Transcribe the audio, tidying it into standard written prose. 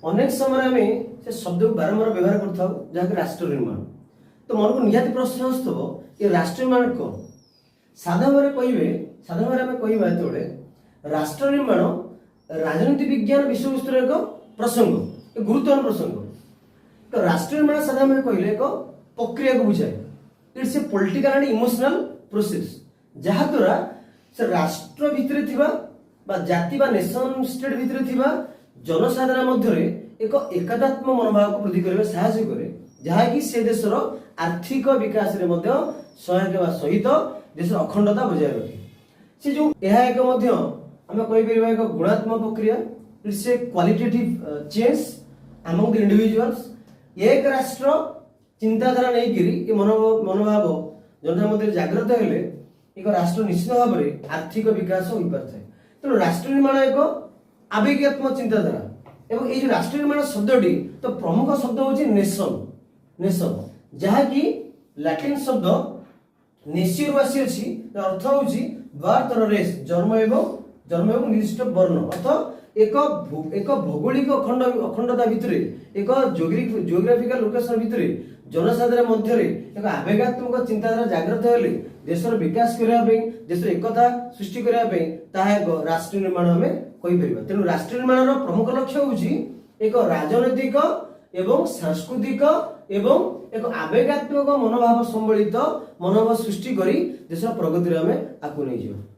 अनेक समय आम से शब्द को बारंबार व्यवहार कर राष्ट्र निर्माण तो मन को निहाती प्रश्न आसो ये राष्ट्र निर्माण कौन साधा भाव आम कह राष्ट्र निर्माण राजनीति विज्ञान विषय वस्तु एक प्रसंग एक गुरुत्वपूर्ण प्रसंग तो राष्ट्र निर्माण साधा भाव कहले एक प्रक्रिया को बुझाए it's a political and emotional process जहाँ द्वारा से राष्ट्र भितर थिबा बा जाति बा नेशन स्टेट भितर थिबा जनसाधारण मध्य एक एकात्म मनोभाव को वृद्धि करने साहय करे जहाँकि से देशर आर्थिक विकास रे मध्य सहायक सहित देश अखंडता बजाय रखे से जो यह एक आम कहीपर एक गुणात्मक प्रक्रिया it's a qualitative change among the individuals एक राष्ट्र चिंताधारा नहीं मनोभाव जनता मध्य जागृत हेले एक राष्ट्र निश्चित भाव में आर्थिक विकास हो पारे तेणु राष्ट्र निर्माण एक आवेगात्मक चिंताधारा एवं ये राष्ट्र निर्माण शब्दटी तो प्रमुख शब्द हूँ नेशन नेशन जहाँकि लैटिन शब्द नेसियो आसी अच्छी अर्थ हूँ बर्थ और रेस जन्म एवं निर्दिष्ट वर्ण अर्थ एक भौगोलिक अखंडता भितर एक जियोग्राफिकल लोकेशन भितर जनसाधारण मध्य एक आवेगात्मक चिंताधारा जागृत हेले देशर विकास करने देशर एकता सृष्टि करने राष्ट्र निर्माण आम कहीपर तेणु राष्ट्र निर्माण प्रमुख लक्ष्य हूँ एक राजनैतिक एवं सांस्कृतिक एवं एक आवेगात्मक मनोभाव सम्बलित मनोभाव सृष्टि कर देशर प्रगति आम आगे नहीं जावा।